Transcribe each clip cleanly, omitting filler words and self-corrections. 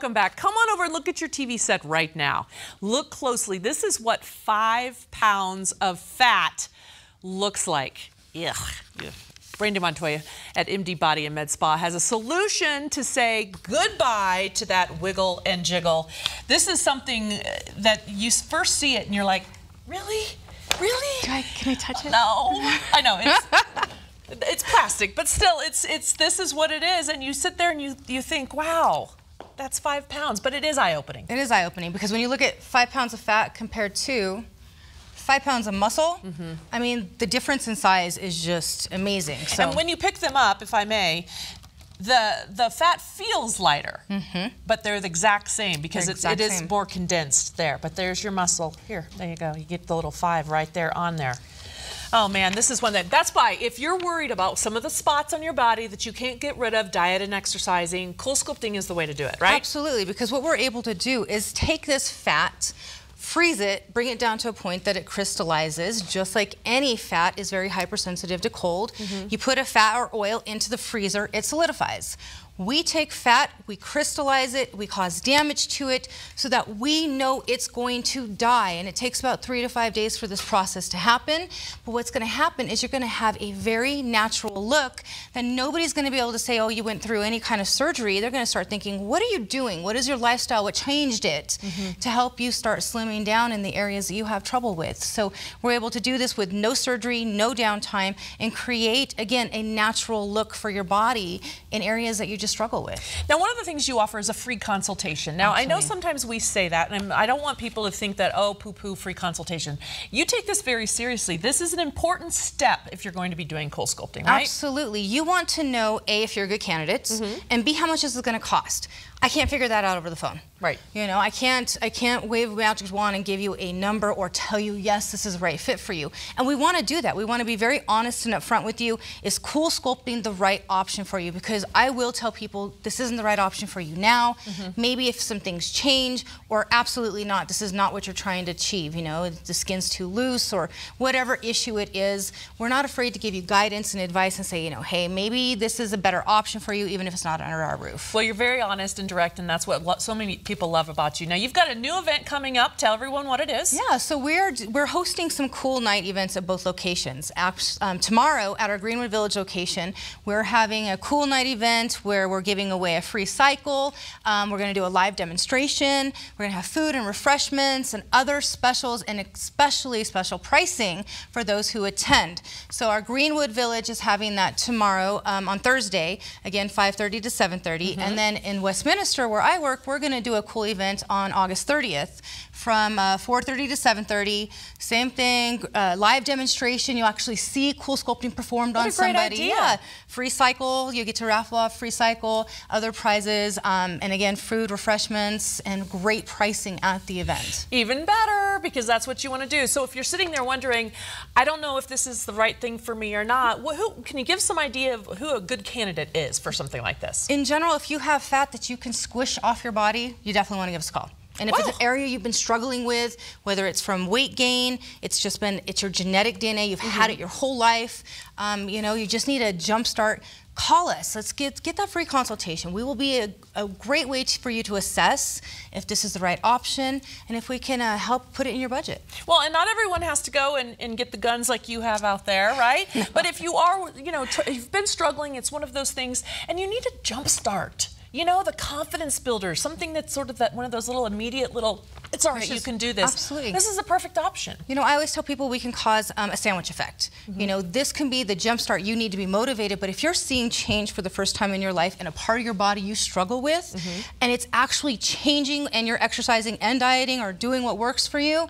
welcome back. Come on over and look at your TV set right now. Look closely. This is what 5 pounds of fat looks like. Ugh. Brenda Montoya at MD Body Medspa has a solution to say goodbye to that wiggle and jiggle. This is something that you first see it and you're like, really? Really? Can I touch it? No. I know. It's plastic, but still, this is what it is. And you sit there and you think, wow, that's 5 pounds. But it is eye-opening. It is eye-opening because when you look at 5 pounds of fat compared to 5 pounds of muscle, I mean, the difference in size is just amazing. So. And when you pick them up, if I may, the fat feels lighter, but they're the exact same because it is more condensed there. But there's your muscle. Here, there you go. You get the little 5 right there on there. Oh man, this is one that's why if you're worried about some of the spots on your body that you can't get rid of, diet and exercising, cool sculpting is the way to do it, right? Absolutely, because what we're able to do is take this fat, freeze it, bring it down to a point that it crystallizes, just like any fat is very hypersensitive to cold. You put a fat or oil into the freezer, it solidifies. We take fat, we crystallize it, we cause damage to it so that we know it's going to die. And it takes about 3 to 5 days for this process to happen. But what's going to happen is you're going to have a very natural look that nobody's going to be able to say, oh, you went through any kind of surgery. They're going to start thinking, what are you doing? What is your lifestyle? What changed it to help you start slimming down in the areas that you have trouble with? So we're able to do this with no surgery, no downtime, and create, again, a natural look for your body in areas that you just struggle with. Now, one of the things you offer is a free consultation. Now, I know sometimes we say that, and I don't want people to think that, oh, poo-poo, free consultation. You take this very seriously. This is an important step if you're going to be doing cool sculpting, right? Absolutely. You want to know, A, if you're a good candidate, and B, how much is it going to cost? I can't figure that out over the phone. Right. You know, I can't wave a magic wand and give you a number or tell you, yes, this is the right fit for you. And we want to do that. We want to be very honest and upfront with you. Is cool sculpting the right option for you? Because I will tell people this isn't the right option for you now. Maybe if some things change, or absolutely not, this is not what you're trying to achieve. You know, the skin's too loose or whatever issue it is. We're not afraid to give you guidance and advice and say, you know, hey, maybe this is a better option for you even if it's not under our roof. Well, you're very honest and direct, and that's what so many people love about you. Now, you've got a new event coming up. Tell everyone what it is. Yeah, so we're hosting some cool night events at both locations. Tomorrow at our Greenwood Village location, we're having a cool night event where we're giving away a free cycle. We're going to do a live demonstration. We're going to have food and refreshments and other specials, and especially special pricing for those who attend. So our Greenwood Village is having that tomorrow on Thursday, again 5:30 to 7:30, and then in Westminster, where I work, we're going to do a cool event on August 30th from 4:30 to 7:30. Same thing, live demonstration. You'll actually see cool sculpting performed on somebody. What a great idea. Yeah, free cycle. You get to raffle off free cycle, other prizes, and again, food, refreshments, and great pricing at the event. Even better, because that's what you want to do. So if you're sitting there wondering, I don't know if this is the right thing for me or not, can you give some idea of who a good candidate is for something like this? In general, if you have fat that you can squish off your body, you definitely want to give us a call. And if it's an area you've been struggling with, whether it's from weight gain, it's your genetic DNA, you've had it your whole life, you know, you just need a jump start, call us. Let's get that free consultation. We will be a great way for you to assess if this is the right option and if we can help put it in your budget. Well, and not everyone has to go and get the guns like you have out there, right? No. But if you are, you know, you've been struggling, it's one of those things, and you need a jump start. You know, the confidence builder, something that's sort of one of those little immediate little, it's all right, you can do this. Absolutely. This is a perfect option. You know, I always tell people we can cause a sandwich effect. You know, this can be the jump start. You need to be motivated, but if you're seeing change for the first time in your life in a part of your body you struggle with, and it's actually changing and you're exercising and dieting or doing what works for you,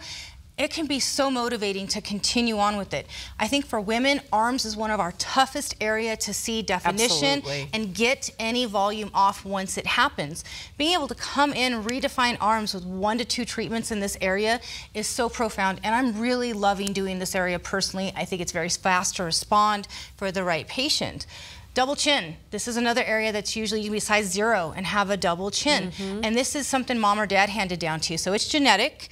it can be so motivating to continue on with it. I think for women, arms is one of our toughest area to see definition and get any volume off once it happens. Being able to come in, redefine arms with 1 to 2 treatments in this area is so profound, and I'm really loving doing this area personally. I think it's very fast to respond for the right patient. Double chin. This is another area that's usually you can be size 0 and have a double chin. And this is something mom or dad handed down to you. So it's genetic.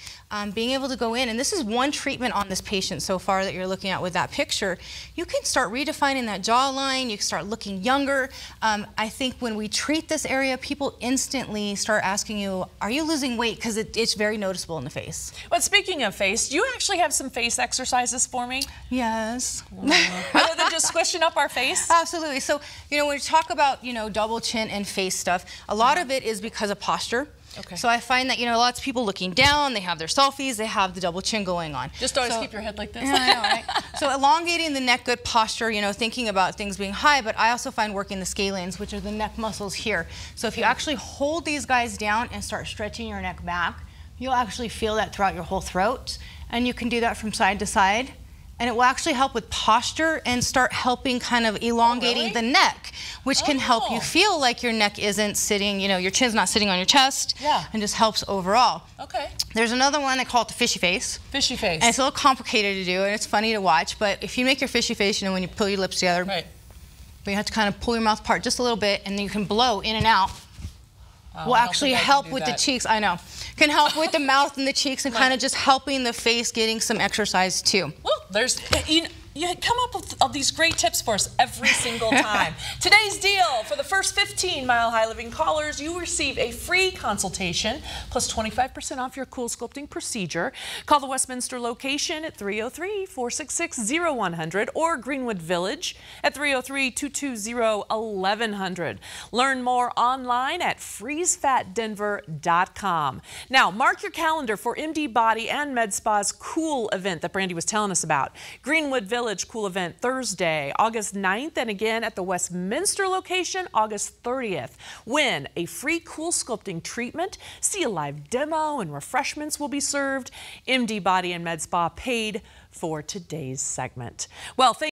Being able to go in, and this is one treatment on this patient so far that you're looking at with that picture. You can start redefining that jawline. You can start looking younger. I think when we treat this area, people instantly start asking you, are you losing weight? Because it's very noticeable in the face. But speaking of face, do you actually have some face exercises for me? Yes. Other than just squishing up our face? Absolutely. So, when we talk about, double chin and face stuff, a lot of it is because of posture. Okay. So I find that, lots of people looking down, they have their selfies, they have the double chin going on. Just always keep your head like this. Yeah, I know, right? So elongating the neck, good posture, thinking about things being high, but I also find working the scalenes, which are the neck muscles here. So if you actually hold these guys down and start stretching your neck back, you'll actually feel that throughout your whole throat. And you can do that from side to side. And it will actually help with posture and start helping kind of elongating the neck, which can help you feel like your neck isn't sitting, your chin's not sitting on your chest, and just helps overall. Okay. There's another one, they call it the fishy face. Fishy face. And it's a little complicated to do, and it's funny to watch, but if you make your fishy face, when you pull your lips together, right. But you have to kind of pull your mouth apart just a little bit, and then you can blow in and out. Will actually help with the cheeks. I know. Can help with the mouth and the cheeks and kind of just helping the face, getting some exercise too. Well, there's, you come up with all these great tips for us every single time. Today's deal, for the first 15 Mile High Living callers, you receive a free consultation plus 25% off your cool sculpting procedure. Call the Westminster location at 303-466-0100 or Greenwood Village at 303-220-1100. Learn more online at freezefatdenver.com. Now, mark your calendar for MD Body and Medspa's cool event that Brandy was telling us about. Greenwood Village Cool event Thursday, August 9th, and again at the Westminster location, August 30th. Win a free cool sculpting treatment, see a live demo, and refreshments will be served. MD Body and Med Spa paid for today's segment. Well, thank